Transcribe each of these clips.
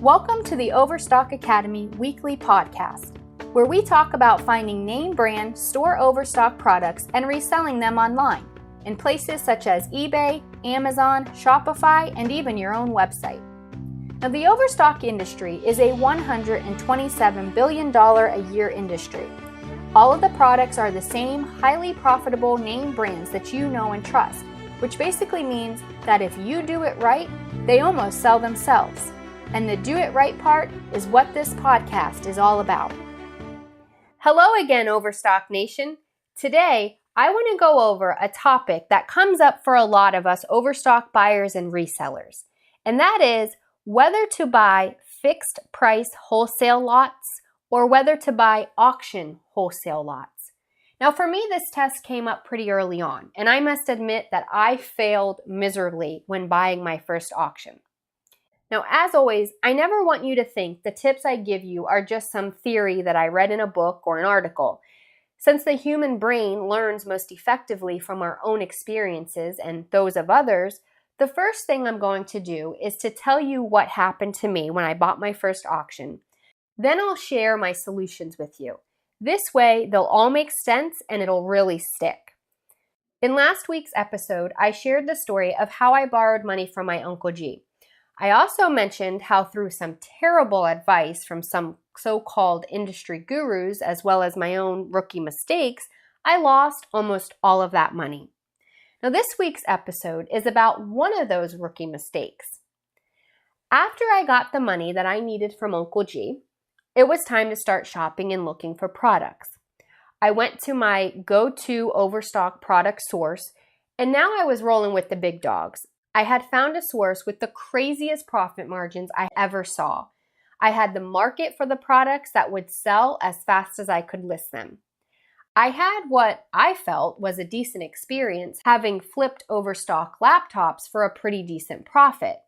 Welcome to the Overstock Academy weekly podcast, where we talk about finding name brand store Overstock products and reselling them online in places such as eBay, Amazon, Shopify, and even your own website. Now, the Overstock industry is a $127 billion a year industry. All of the products are the same highly profitable name brands that you know and trust, which basically means that if you do it right, they almost sell themselves. And the do it right part is what this podcast is all about. Hello again, Overstock Nation. Today, I want to go over a topic that comes up for a lot of us Overstock buyers and resellers, and that is whether to buy fixed price wholesale lots or whether to buy auction wholesale lots. Now, for me, this test came up pretty early on, and I must admit that I failed miserably when buying my first auction. Now, as always, I never want you to think the tips I give you are just some theory that I read in a book or an article. Since the human brain learns most effectively from our own experiences and those of others, the first thing I'm going to do is to tell you what happened to me when I bought my first auction. Then I'll share my solutions with you. This way, they'll all make sense and it'll really stick. In last week's episode, I shared the story of how I borrowed money from my Uncle G. I also mentioned how through some terrible advice from some so-called industry gurus, as well as my own rookie mistakes, I lost almost all of that money. Now, this week's episode is about one of those rookie mistakes. After I got the money that I needed from Uncle G, it was time to start shopping and looking for products. I went to my go-to Overstock product source, and now I was rolling with the big dogs. I had found a source with the craziest profit margins I ever saw. I had the market for the products that would sell as fast as I could list them. I had what I felt was a decent experience having flipped Overstock laptops for a pretty decent profit.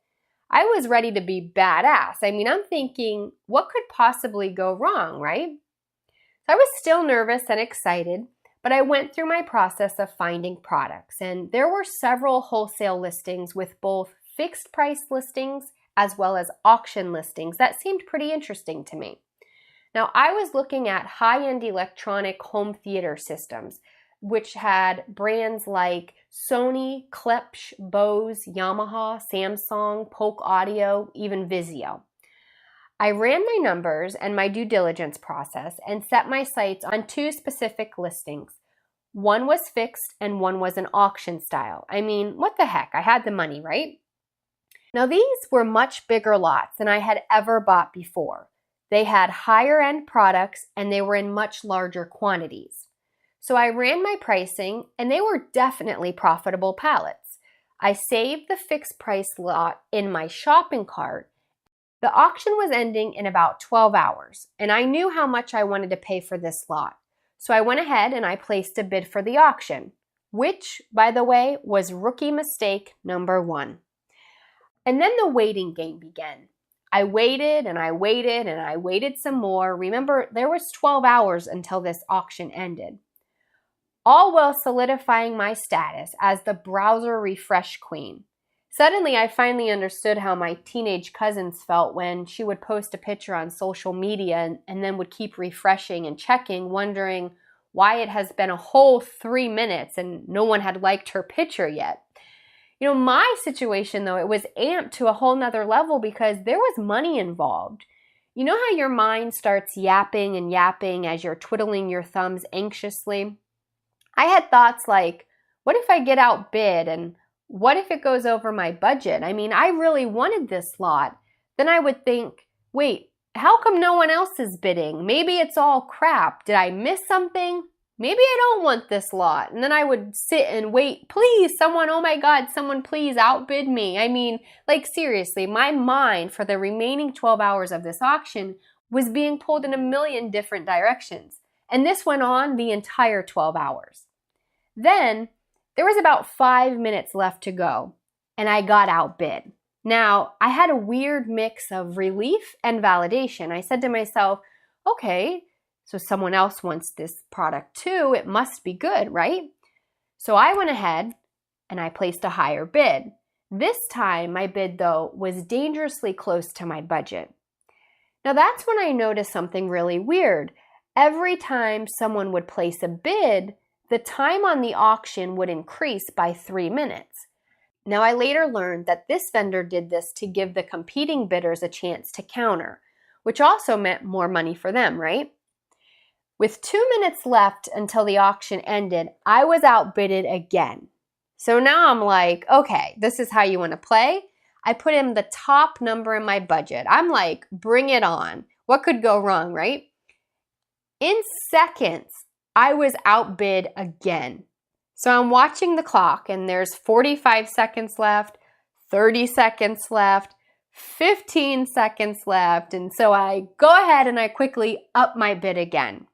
I was ready to be badass. I'm thinking, what could possibly go wrong, right? So I was still nervous and excited, but I went through my process of finding products, and there were several wholesale listings with both fixed price listings as well as auction listings that seemed pretty interesting to me. Now, I was looking at high-end electronic home theater systems, which had brands like Sony, Klipsch, Bose, Yamaha, Samsung, Polk Audio, even Vizio. I ran my numbers and my due diligence process and set my sights on two specific listings. One was fixed and one was an auction style. What the heck? I had the money, right? Now, these were much bigger lots than I had ever bought before. They had higher end products and they were in much larger quantities. So I ran my pricing and they were definitely profitable pallets. I saved the fixed price lot in my shopping cart. The auction was ending in about 12 hours, and I knew how much I wanted to pay for this lot. So I went ahead and I placed a bid for the auction, which, by the way, was rookie mistake number one. And then the waiting game began. I waited and I waited and I waited some more. Remember, there was 12 hours until this auction ended. All while solidifying my status as the browser refresh queen. Suddenly, I finally understood how my teenage cousins felt when she would post a picture on social media and then would keep refreshing and checking, wondering why it has been a whole 3 minutes and no one had liked her picture yet. My situation, though, it was amped to a whole nother level because there was money involved. You know how your mind starts yapping and yapping as you're twiddling your thumbs anxiously? I had thoughts like, what if I get outbid, and what if it goes over my budget? I really wanted this lot. Then I would think, wait, how come no one else is bidding? Maybe it's all crap. Did I miss something? Maybe I don't want this lot. And then I would sit and wait, please, someone, oh my God, someone please outbid me. Seriously, my mind for the remaining 12 hours of this auction was being pulled in a million different directions. And this went on the entire 12 hours. Then there was about 5 minutes left to go, and I got outbid. Now, I had a weird mix of relief and validation. I said to myself, okay, so someone else wants this product too. It must be good, right? So I went ahead and I placed a higher bid. This time, my bid, though, was dangerously close to my budget. Now that's when I noticed something really weird. Every time someone would place a bid, the time on the auction would increase by 3 minutes. Now I later learned that this vendor did this to give the competing bidders a chance to counter, which also meant more money for them, right? With 2 minutes left until the auction ended, I was outbidded again. So now I'm like, okay, this is how you want to play? I put in the top number in my budget. I'm like, bring it on. What could go wrong, right? In seconds, I was outbid again. So I'm watching the clock and there's 45 seconds left, 30 seconds left, 15 seconds left. And so I go ahead and I quickly up my bid again.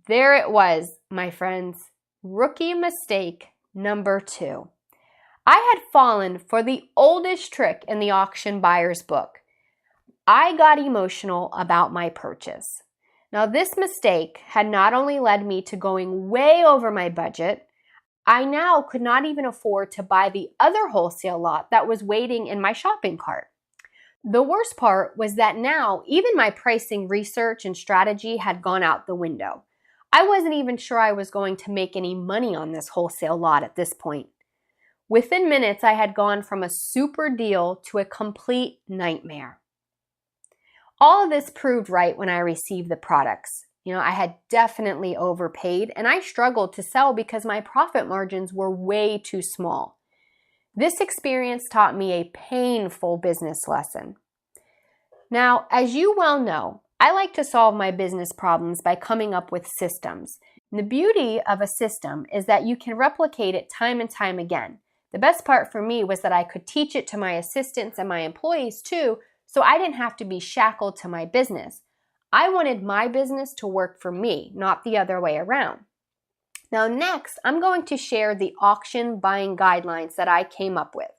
There it was, my friends. Rookie mistake number 2. I had fallen for the oldest trick in the auction buyer's book. I got emotional about my purchase. Now, this mistake had not only led me to going way over my budget, I now could not even afford to buy the other wholesale lot that was waiting in my shopping cart. The worst part was that now even my pricing research and strategy had gone out the window. I wasn't even sure I was going to make any money on this wholesale lot at this point. Within minutes, I had gone from a super deal to a complete nightmare. All of this proved right when I received the products. I had definitely overpaid and I struggled to sell because my profit margins were way too small. This experience taught me a painful business lesson. Now, as you well know, I like to solve my business problems by coming up with systems. And the beauty of a system is that you can replicate it time and time again. The best part for me was that I could teach it to my assistants and my employees too, so I didn't have to be shackled to my business. I wanted my business to work for me, not the other way around. Now next, I'm going to share the auction buying guidelines that I came up with.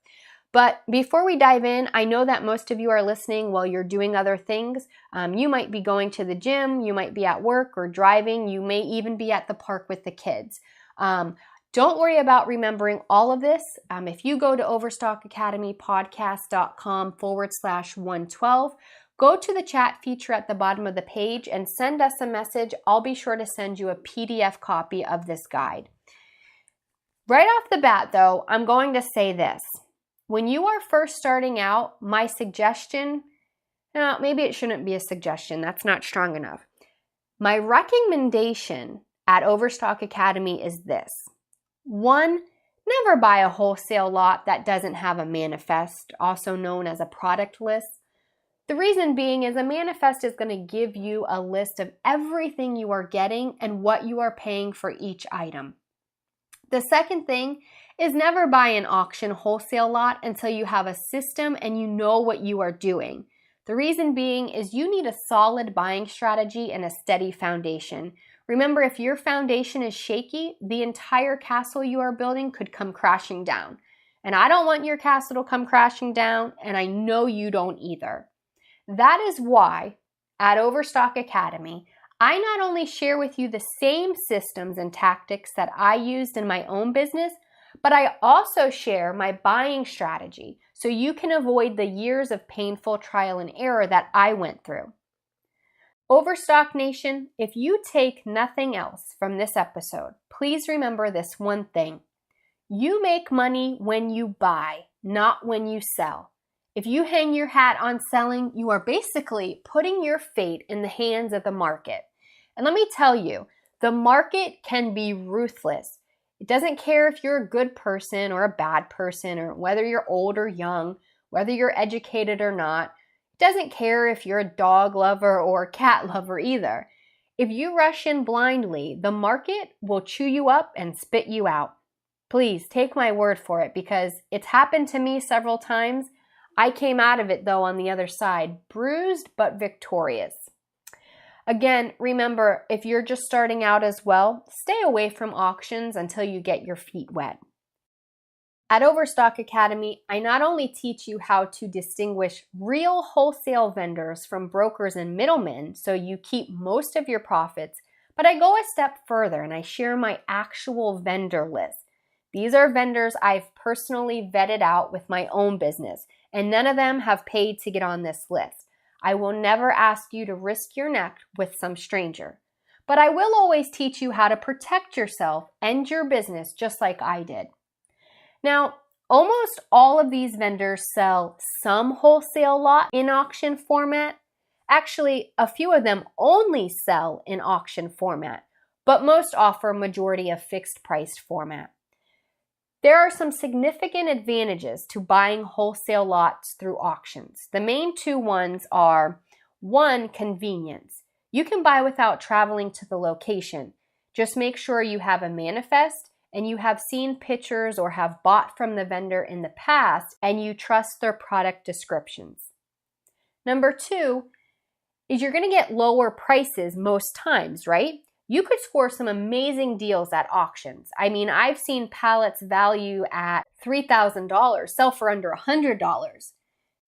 But before we dive in, I know that most of you are listening while you're doing other things. You might be going to the gym, you might be at work or driving, you may even be at the park with the kids. Don't worry about remembering all of this. If you go to overstockacademypodcast.com/112, go to the chat feature at the bottom of the page and send us a message. I'll be sure to send you a PDF copy of this guide. Right off the bat though, I'm going to say this. When you are first starting out, my suggestion, maybe it shouldn't be a suggestion, that's not strong enough. My recommendation at Overstock Academy is this. 1, never buy a wholesale lot that doesn't have a manifest, also known as a product list. The reason being is a manifest is going to give you a list of everything you are getting and what you are paying for each item. The second thing is never buy an auction wholesale lot until you have a system and you know what you are doing. The reason being is you need a solid buying strategy and a steady foundation. Remember, if your foundation is shaky, the entire castle you are building could come crashing down. And I don't want your castle to come crashing down, and I know you don't either. That is why at Overstock Academy, I not only share with you the same systems and tactics that I used in my own business, but I also share my buying strategy so you can avoid the years of painful trial and error that I went through. Overstock Nation, if you take nothing else from this episode, please remember this one thing. You make money when you buy, not when you sell. If you hang your hat on selling, you are basically putting your fate in the hands of the market. And let me tell you, the market can be ruthless. It doesn't care if you're a good person or a bad person, or whether you're old or young, whether you're educated or not. It doesn't care if you're a dog lover or a cat lover either. If you rush in blindly, the market will chew you up and spit you out. Please take my word for it because it's happened to me several times. I came out of it though on the other side, bruised but victorious. Again, remember, if you're just starting out as well, stay away from auctions until you get your feet wet. At Overstock Academy, I not only teach you how to distinguish real wholesale vendors from brokers and middlemen so you keep most of your profits, but I go a step further and I share my actual vendor list. These are vendors I've personally vetted out with my own business, and none of them have paid to get on this list. I will never ask you to risk your neck with some stranger. But I will always teach you how to protect yourself and your business just like I did. Now, almost all of these vendors sell some wholesale lot in auction format. Actually, a few of them only sell in auction format, but most offer majority of fixed priced format. There are some significant advantages to buying wholesale lots through auctions. The main two ones are, one, convenience. You can buy without traveling to the location. Just make sure you have a manifest and you have seen pictures or have bought from the vendor in the past and you trust their product descriptions. Number two is you're going to get lower prices most times, right? You could score some amazing deals at auctions. I mean, I've seen pallets value at $3,000 sell for under $100.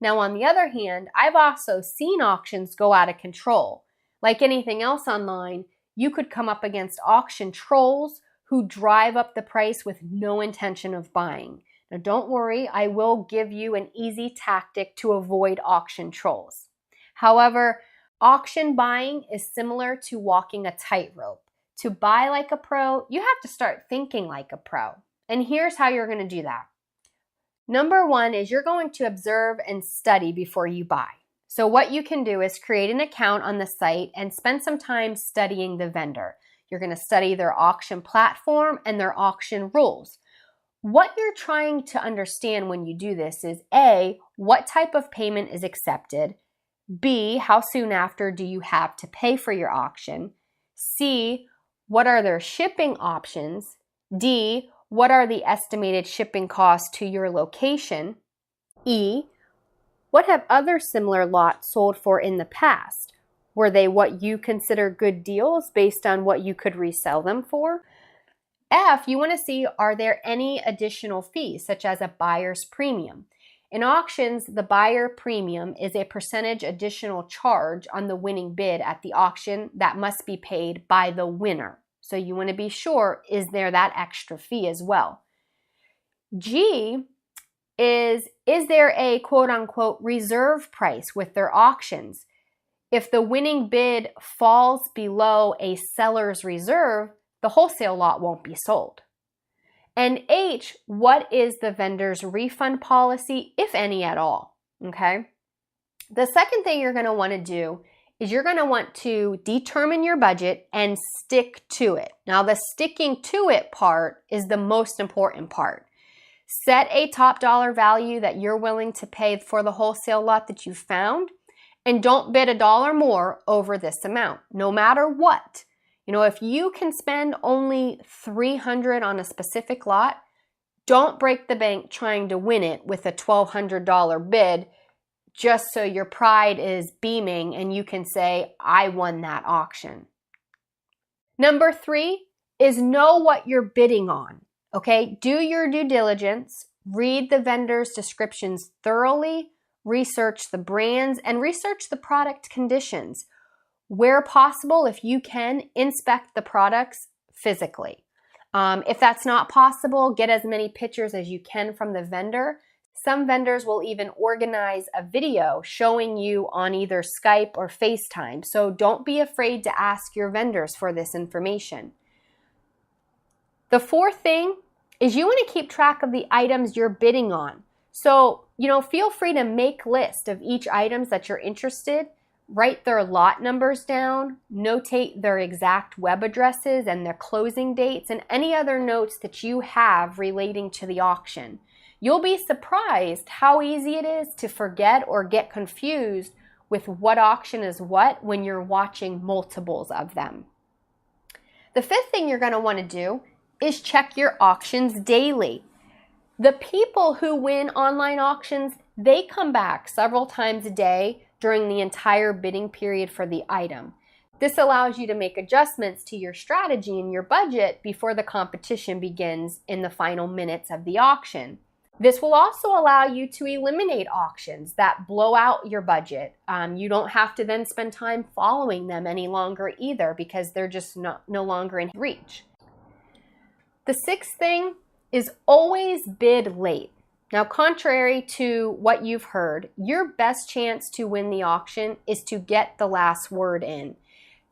Now, on the other hand, I've also seen auctions go out of control. Like anything else online, you could come up against auction trolls who drive up the price with no intention of buying. Now, don't worry, I will give you an easy tactic to avoid auction trolls. However, auction buying is similar to walking a tightrope. To buy like a pro, you have to start thinking like a pro. And here's how you're going to do that. Number one is you're going to observe and study before you buy. So what you can do is create an account on the site and spend some time studying the vendor. You're going to study their auction platform and their auction rules. What you're trying to understand when you do this is A, what type of payment is accepted? B, how soon after do you have to pay for your auction? C, what are their shipping options? D, what are the estimated shipping costs to your location? E, what have other similar lots sold for in the past? Were they what you consider good deals based on what you could resell them for? F, you want to see, are there any additional fees, such as a buyer's premium? In auctions, the buyer premium is a percentage additional charge on the winning bid at the auction that must be paid by the winner. So you want to be sure, is there that extra fee as well? G is there a quote-unquote reserve price with their auctions? If the winning bid falls below a seller's reserve, the wholesale lot won't be sold. And H, what is the vendor's refund policy, if any at all? Okay. The second thing you're going to want to do is you're going to want to determine your budget and stick to it. Now, the sticking to it part is the most important part. Set a top dollar value that you're willing to pay for the wholesale lot that you found, and don't bid $1 more over this amount, no matter what. You know, if you can spend only $300 on a specific lot, don't break the bank trying to win it with a $1,200 bid just so your pride is beaming and you can say, I won that auction. Number 3 is know what you're bidding on, okay? Do your due diligence, read the vendor's descriptions thoroughly, research the brands, and research the product conditions. Where possible, if you can, inspect the products physically. If that's not possible, get as many pictures as you can from the vendor. Some vendors will even organize a video showing you on either Skype or FaceTime. So don't be afraid to ask your vendors for this information. The fourth thing is you want to keep track of the items you're bidding on. So, feel free to make lists of each items that you're interested. Write their lot numbers down, notate their exact web addresses and their closing dates, and any other notes that you have relating to the auction. You'll be surprised how easy it is to forget or get confused with what auction is what when you're watching multiples of them. The fifth thing you're going to want to do is check your auctions daily. The people who win online auctions, they come back several times a day during the entire bidding period for the item. This allows you to make adjustments to your strategy and your budget before the competition begins in the final minutes of the auction. This will also allow you to eliminate auctions that blow out your budget. You don't have to then spend time following them any longer either because they're just no longer in reach. The sixth thing is always bid late. Now, contrary to what you've heard, your best chance to win the auction is to get the last word in.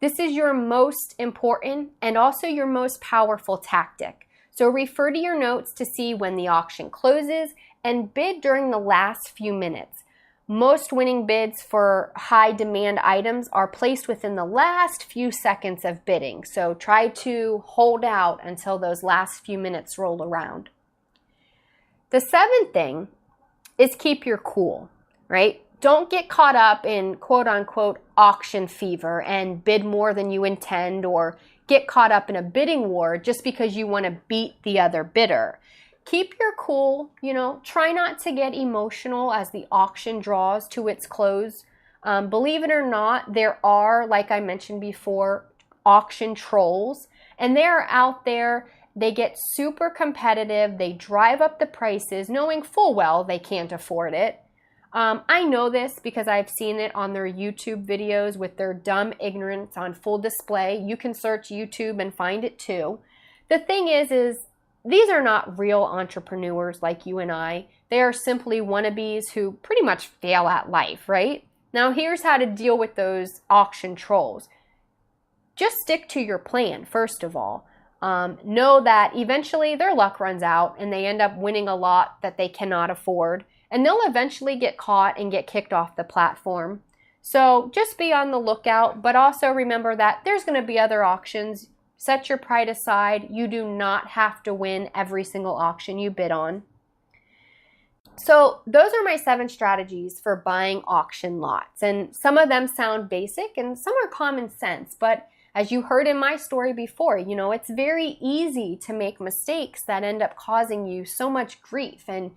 This is your most important and also your most powerful tactic. So refer to your notes to see when the auction closes and bid during the last few minutes. Most winning bids for high demand items are placed within the last few seconds of bidding. So try to hold out until those last few minutes roll around. The seventh thing is keep your cool, right? Don't get caught up in quote unquote auction fever and bid more than you intend, or get caught up in a bidding war just because you want to beat the other bidder. Keep your cool, try not to get emotional as the auction draws to its close. Believe it or not, there are, like I mentioned before, auction trolls, and they're out there. They get super competitive. They drive up the prices knowing full well they can't afford it. I know this because I've seen it on their YouTube videos with their dumb ignorance on full display. You can search YouTube and find it too. The thing is these are not real entrepreneurs like you and I. They are simply wannabes who pretty much fail at life, right? Now, here's how to deal with those auction trolls. Just stick to your plan, first of all. Know that eventually their luck runs out and they end up winning a lot that they cannot afford, and they'll eventually get caught and get kicked off the platform. So just be on the lookout, but also remember that there's going to be other auctions. Set your pride aside. You do not have to win every single auction you bid on. So those are my 7 strategies for buying auction lots. And some of them sound basic and some are common sense. But as you heard in my story before, it's very easy to make mistakes that end up causing you so much grief. And,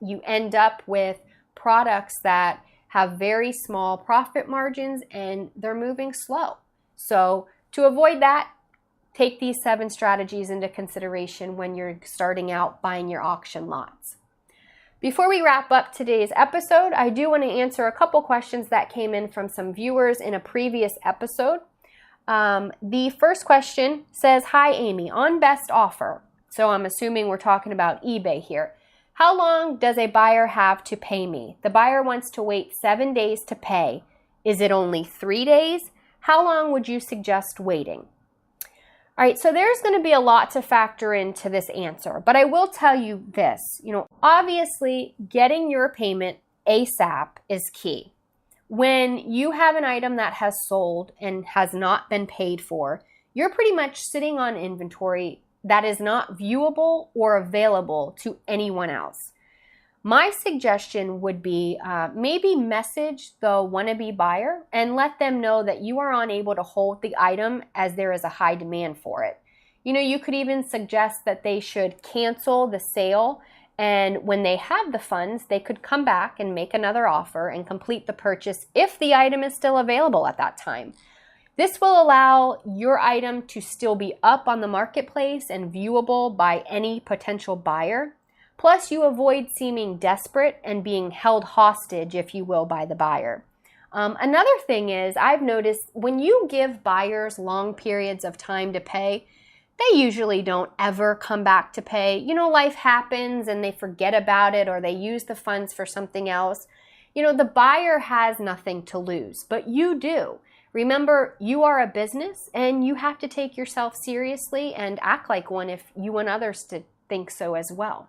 you end up with products that have very small profit margins and they're moving slow. So to avoid that, take these 7 strategies into consideration when you're starting out buying your auction lots. Before we wrap up today's episode, I do want to answer a couple questions that came in from some viewers in a previous episode. The first question says, "Hi Amy, on best offer." So I'm assuming we're talking about eBay here. "How long does a buyer have to pay me? The buyer wants to wait 7 days to pay. Is it only 3 days? How long would you suggest waiting?" All right, so there's going to be a lot to factor into this answer, but I will tell you this, obviously getting your payment ASAP is key. When you have an item that has sold and has not been paid for, you're pretty much sitting on inventory that is not viewable or available to anyone else. My suggestion would be maybe message the wannabe buyer and let them know that you are unable to hold the item as there is a high demand for it. You could even suggest that they should cancel the sale, and when they have the funds, they could come back and make another offer and complete the purchase if the item is still available at that time. This will allow your item to still be up on the marketplace and viewable by any potential buyer. Plus, you avoid seeming desperate and being held hostage, if you will, by the buyer. Another thing is, I've noticed when you give buyers long periods of time to pay, they usually don't ever come back to pay. Life happens and they forget about it or they use the funds for something else. The buyer has nothing to lose, but you do. Remember, you are a business and you have to take yourself seriously and act like one if you want others to think so as well.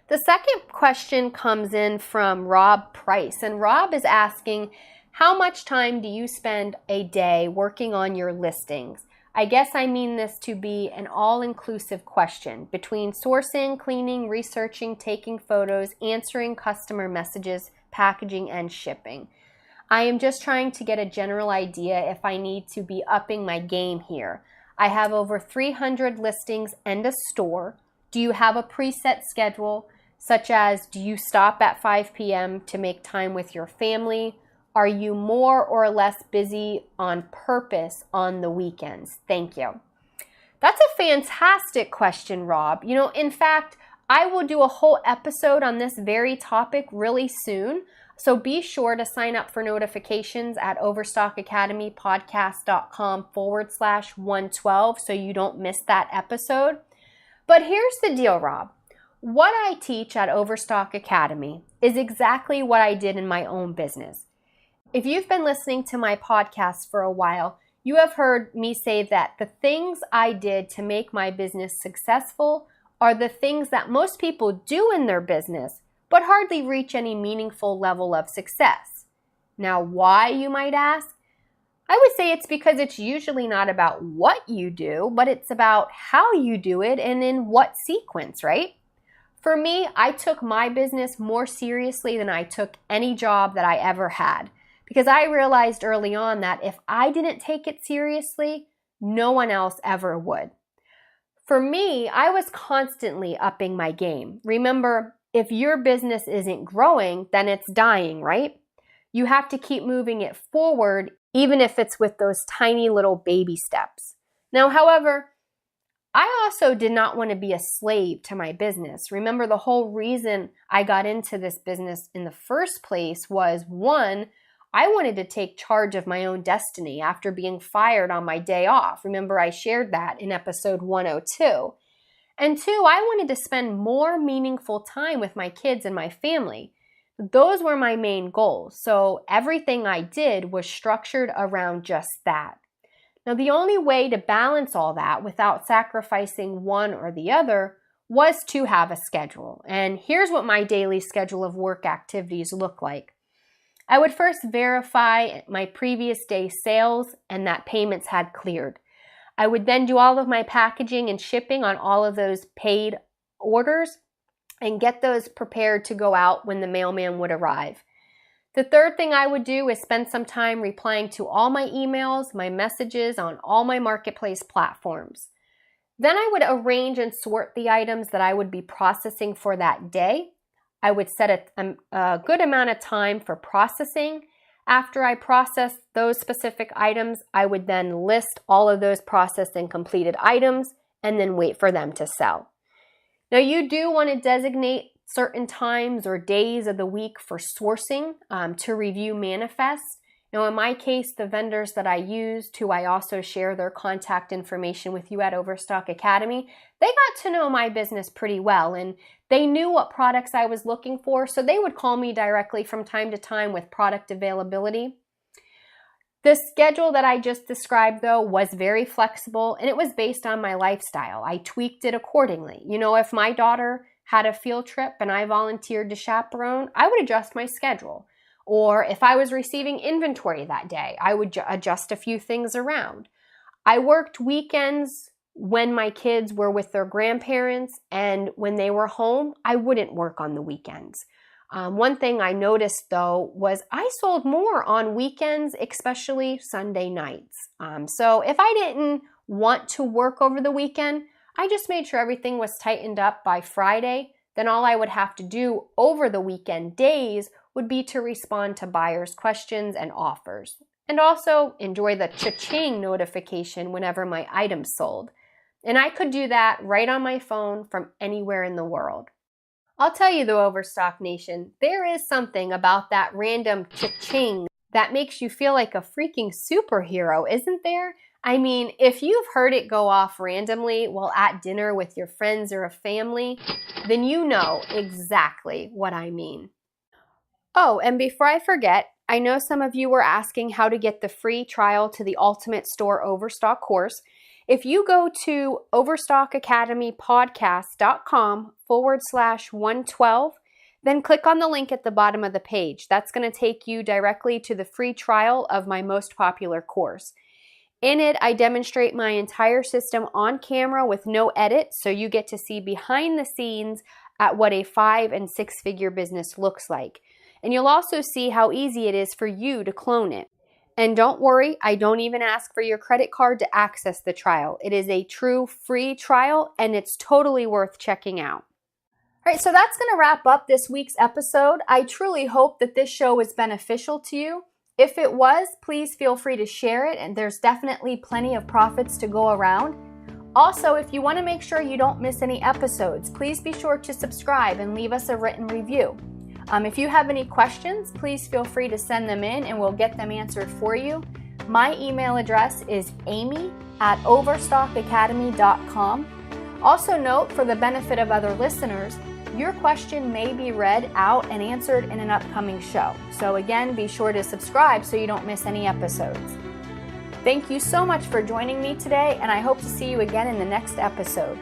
The second question comes in from Rob Price, and Rob is asking, how much time do you spend a day working on your listings? I guess I mean this to be an all-inclusive question between sourcing, cleaning, researching, taking photos, answering customer messages, packaging, and shipping. I am just trying to get a general idea if I need to be upping my game here. I have over 300 listings and a store. Do you have a preset schedule, such as do you stop at 5 p.m. to make time with your family? Are you more or less busy on purpose on the weekends? Thank you. That's a fantastic question, Rob. In fact, I will do a whole episode on this very topic really soon. So be sure to sign up for notifications at overstockacademypodcast.com/112 so you don't miss that episode. But here's the deal, Rob. What I teach at Overstock Academy is exactly what I did in my own business. If you've been listening to my podcast for a while, you have heard me say that the things I did to make my business successful are the things that most people do in their business, but hardly reach any meaningful level of success. Now, why, you might ask? I would say it's because it's usually not about what you do, but it's about how you do it and in what sequence, right? For me, I took my business more seriously than I took any job that I ever had, because I realized early on that if I didn't take it seriously, no one else ever would. For me, I was constantly upping my game. Remember, if your business isn't growing, then it's dying, right? You have to keep moving it forward, even if it's with those tiny little baby steps. Now, however, I also did not want to be a slave to my business. Remember, the whole reason I got into this business in the first place was, one, I wanted to take charge of my own destiny after being fired on my day off. Remember, I shared that in episode 102. And two, I wanted to spend more meaningful time with my kids and my family. Those were my main goals. So everything I did was structured around just that. Now, the only way to balance all that without sacrificing one or the other was to have a schedule. And here's what my daily schedule of work activities look like. I would first verify my previous day's sales and that payments had cleared. I would then do all of my packaging and shipping on all of those paid orders and get those prepared to go out when the mailman would arrive. The third thing I would do is spend some time replying to all my emails, my messages on all my marketplace platforms. Then I would arrange and sort the items that I would be processing for that day. I would set a good amount of time for processing. After I processed those specific items, I would then list all of those processed and completed items and then wait for them to sell. Now, you do want to designate certain times or days of the week for sourcing to review manifests. Now, in my case, the vendors that I used, who I also share their contact information with you at Overstock Academy, they got to know my business pretty well, and they knew what products I was looking for, so they would call me directly from time to time with product availability. The schedule that I just described, though, was very flexible, and it was based on my lifestyle. I tweaked it accordingly. You know, if my daughter had a field trip and I volunteered to chaperone, I would adjust my schedule. Or if I was receiving inventory that day, I would adjust a few things around. I worked weekends when my kids were with their grandparents, and when they were home, I wouldn't work on the weekends. One thing I noticed, though, was I sold more on weekends, especially Sunday nights. So if I didn't want to work over the weekend, I just made sure everything was tightened up by Friday. Then all I would have to do over the weekend days would be to respond to buyers' questions and offers, and also enjoy the cha-ching notification whenever my items sold. And I could do that right on my phone from anywhere in the world. I'll tell you though, Overstock Nation, there is something about that random cha-ching that makes you feel like a freaking superhero, isn't there? I mean, if you've heard it go off randomly while at dinner with your friends or a family, then you know exactly what I mean. Oh, and before I forget, I know some of you were asking how to get the free trial to the Ultimate Store Overstock course. If you go to overstockacademypodcast.com/112, then click on the link at the bottom of the page. That's going to take you directly to the free trial of my most popular course. In it, I demonstrate my entire system on camera with no edit, so you get to see behind the scenes at what a 5- and 6-figure business looks like. And you'll also see how easy it is for you to clone it. And don't worry, I don't even ask for your credit card to access the trial. It is a true free trial, and it's totally worth checking out. All right, so that's going to wrap up this week's episode. I truly hope that this show was beneficial to you. If it was, please feel free to share it, and there's definitely plenty of profits to go around. Also, if you want to make sure you don't miss any episodes, please be sure to subscribe and leave us a written review. If you have any questions, please feel free to send them in and we'll get them answered for you. My email address is amy@overstockacademy.com. Also note, for the benefit of other listeners, your question may be read out and answered in an upcoming show. So again, be sure to subscribe so you don't miss any episodes. Thank you so much for joining me today, and I hope to see you again in the next episode.